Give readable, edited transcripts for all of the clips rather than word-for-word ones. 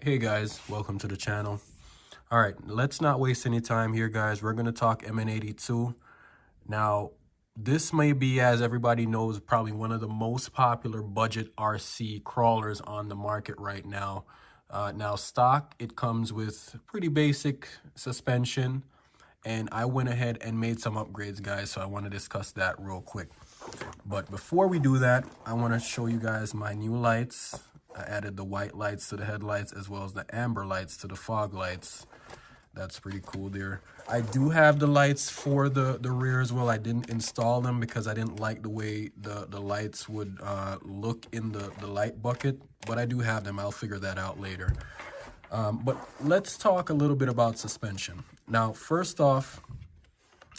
Hey guys, welcome to the channel. All right, let's not waste any time here, guys. We're going to talk MN82. Now, this may be, as everybody knows, probably one of the most popular budget RC crawlers on the market right now. Now, stock, it comes with pretty basic suspension, and I went ahead and made some upgrades, guys, so I want to discuss that real quick. But before we do that, I want to show you guys my new lights. I added the white lights to the headlights as well as the amber lights to the fog lights. That's pretty cool there. I do have the lights for the rear as well. I didn't install them because I didn't like the way the lights would look in the light bucket, but I do have them. I'll figure that out later. But let's talk a little bit about suspension. Now, first off,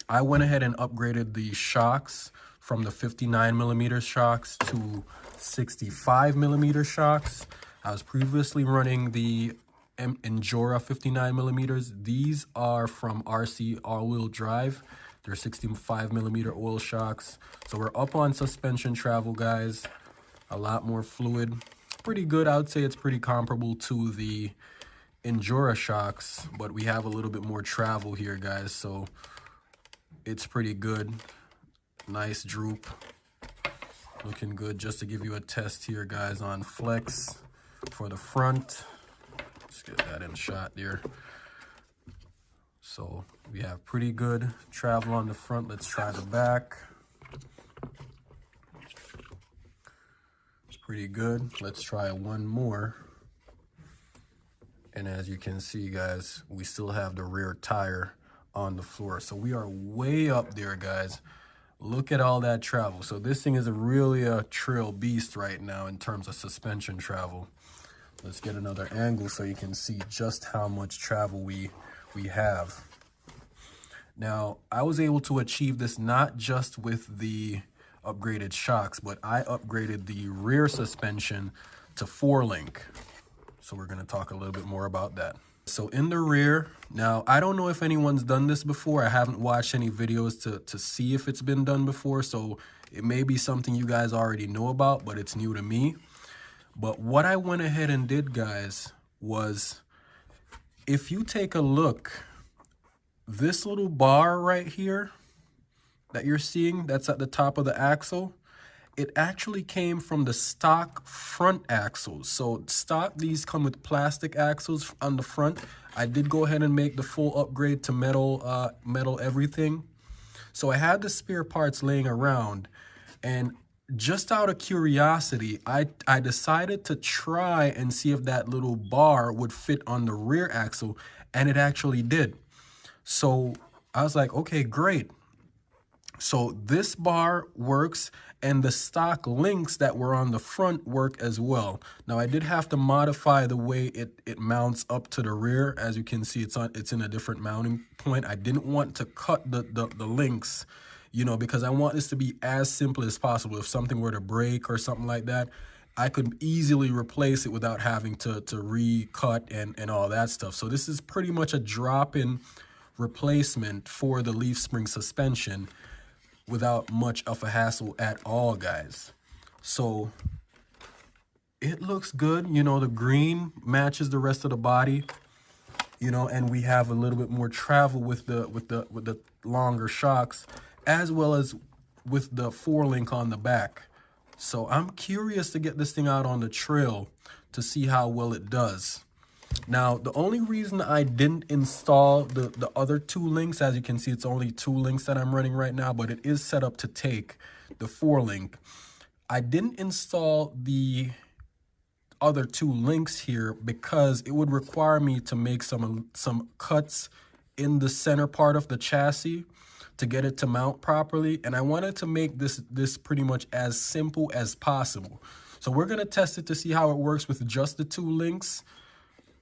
I went ahead and upgraded the shocks from the 59mm shocks to 65mm shocks. I was previously running the Endura 59mm. These are from RC all-wheel drive. They're 65mm oil shocks. So we're up on suspension travel, guys. A lot more fluid. Pretty good. I would say it's pretty comparable to the Endura shocks, but we have a little bit more travel here, guys. So it's pretty good. Nice droop. Looking good. Just to give you a test here, guys, on flex for the front. Let's get that in shot there. So we have pretty good travel on the front. Let's try the back. Pretty good. Let's try one more. And as you can see, guys, we still have the rear tire on the floor. So we are way up there, guys. Look at all that travel. So this thing is really a trail beast right now in terms of suspension travel. Let's get another angle so you can see just how much travel we have. Now, I was able to achieve this not just with the upgraded shocks, but I upgraded the rear suspension to 4-link. So we're going to talk a little bit more about that. So in the rear, now I don't know if anyone's done this before. I haven't watched any videos to see if it's been done before. So it may be something you guys already know about, but it's new to me. But what I went ahead and did, guys, was if you take a look, this little bar right here that you're seeing, that's at the top of the axle, it actually came from the stock front axles. So stock, these come with plastic axles on the front. I did go ahead and make the full upgrade to metal everything. So I had the spare parts laying around, and just out of curiosity, I decided to try and see if that little bar would fit on the rear axle, and it actually did. So I was like, okay, great. So this bar works, and the stock links that were on the front work as well. Now I did have to modify the way it mounts up to the rear. As you can see, it's in a different mounting point. I didn't want to cut the links, you know, because I want this to be as simple as possible. If something were to break or something like that, I could easily replace it without having to recut and all that stuff. So this is pretty much a drop-in replacement for the leaf spring suspension without much of a hassle at all, guys. So it looks good. You know, the green matches the rest of the body, you know, and we have a little bit more travel with the longer shocks, as well as with the 4-link on the back. So I'm curious to get this thing out on the trail to see how well it does. Now, the only reason I didn't install the other 2 links, as you can see, it's only 2 links that I'm running right now, but it is set up to take the 4-link. I didn't install the other 2 links here because it would require me to make some cuts in the center part of the chassis to get it to mount properly, and I wanted to make this pretty much as simple as possible. So we're going to test it to see how it works with just the 2 links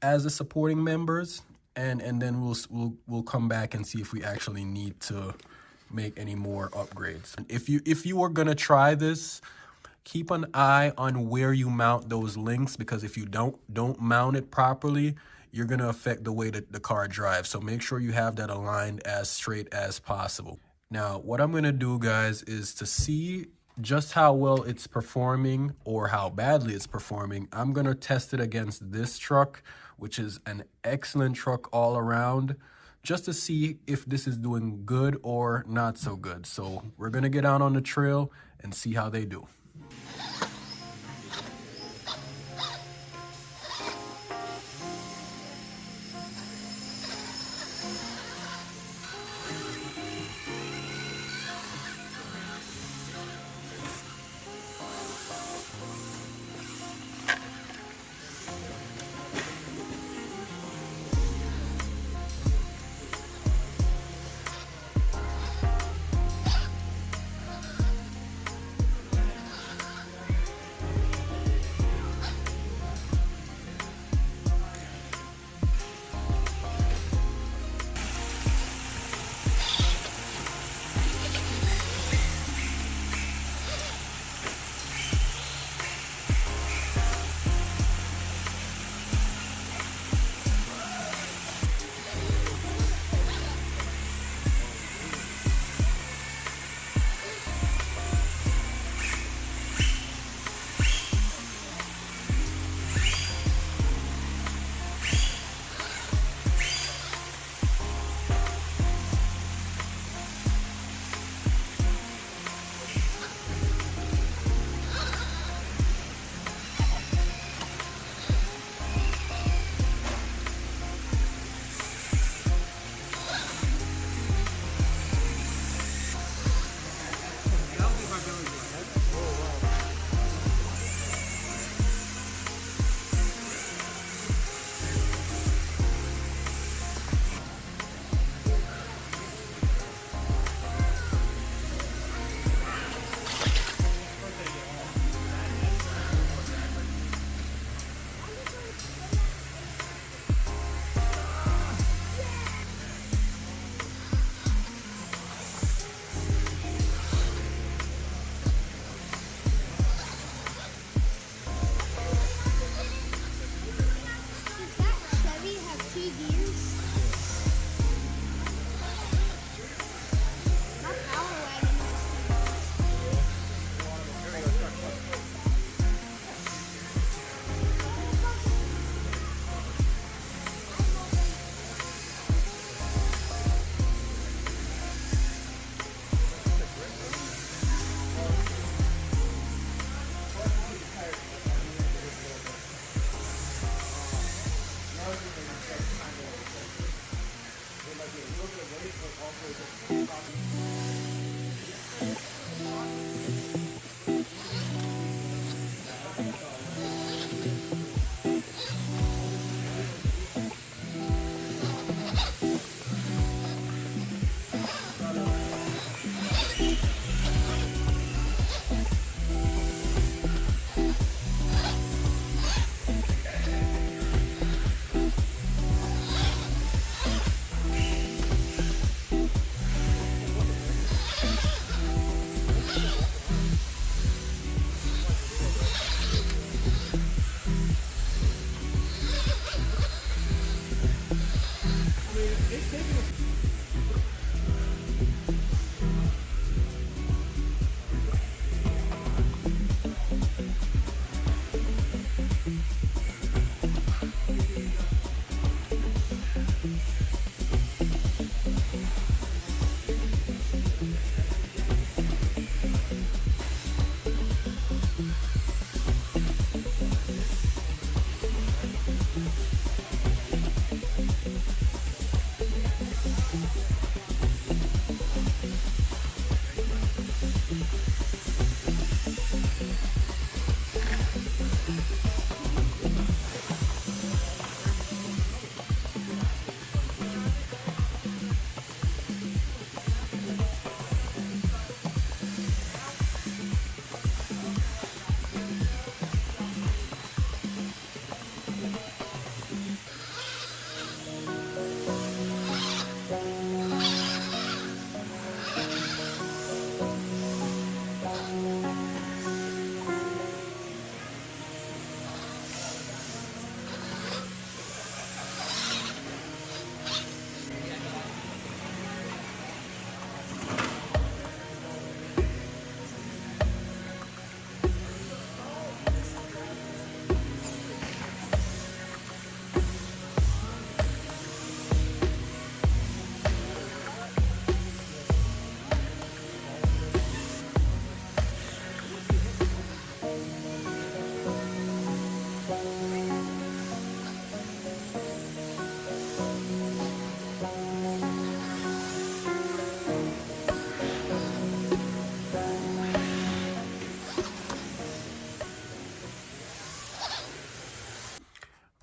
as the supporting members, and then we'll come back and see if we actually need to make any more upgrades. If you are gonna try this, keep an eye on where you mount those links, because if you don't mount it properly, you're gonna affect the way that the car drives. So make sure you have that aligned as straight as possible. Now, what I'm gonna do, guys, is to see just how well it's performing or how badly it's performing. I'm gonna test it against this truck which is an excellent truck all around, just to see if this is doing good or not so good. So we're gonna get out on the trail and see how they do.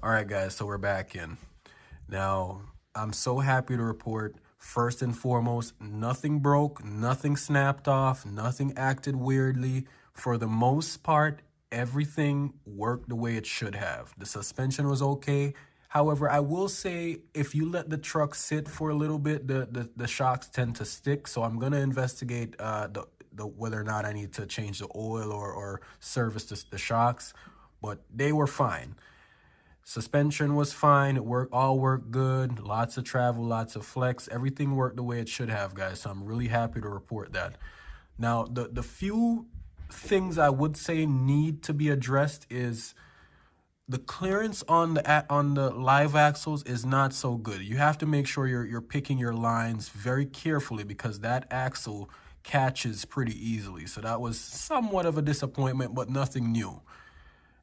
All right, guys, so we're back in. Now, I'm so happy to report, first and foremost, nothing broke, nothing snapped off, nothing acted weirdly. For the most part, everything worked the way it should have. The suspension was okay. However, I will say if you let the truck sit for a little bit, the shocks tend to stick. So I'm gonna investigate the whether or not I need to change the oil or service the shocks. But they were fine. Suspension was fine. It all worked good. Lots of travel, lots of flex. Everything worked the way it should have, guys. So I'm really happy to report that. Now, the few things I would say need to be addressed is the clearance on the live axles is not so good. You have to make sure you're picking your lines very carefully because that axle catches pretty easily. So that was somewhat of a disappointment, but nothing new.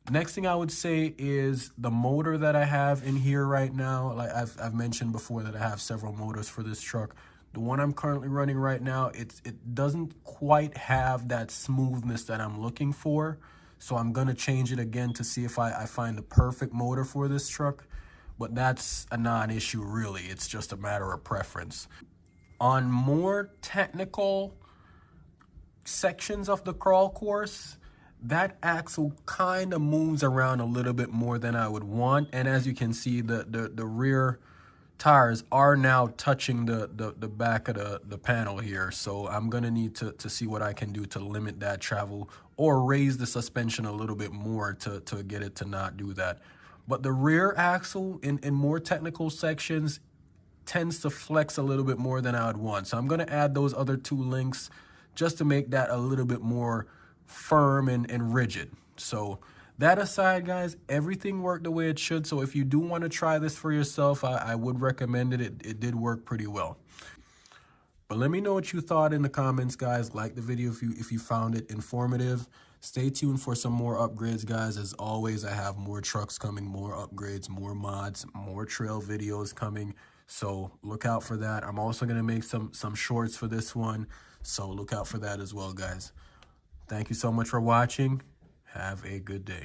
Next thing I would say is the motor that I have in here right now. Like I've mentioned before that I have several motors for this truck. The one I'm currently running right now, it doesn't quite have that smoothness that I'm looking for. So I'm gonna change it again to see if I find the perfect motor for this truck. But that's a non-issue really. It's just a matter of preference. On more technical sections of the crawl course, that axle kind of moves around a little bit more than I would want. And as you can see, the rear tires are now touching the back of the panel here. So I'm going to need to see what I can do to limit that travel or raise the suspension a little bit more to get it to not do that. But the rear axle in more technical sections tends to flex a little bit more than I would want. So I'm going to add those other two links just to make that a little bit more firm and rigid. So that aside, guys, everything worked the way it should. So if you do want to try this for yourself, I would recommend it. It did work pretty well. But let me know what you thought in the comments, guys. Like the video if you found it informative. Stay tuned for some more upgrades, guys. As always, I have more trucks coming, more upgrades, more mods, more trail videos coming. So look out for that. I'm also going to make some shorts for this one. So look out for that as well, guys. Thank you so much for watching. Have a good day.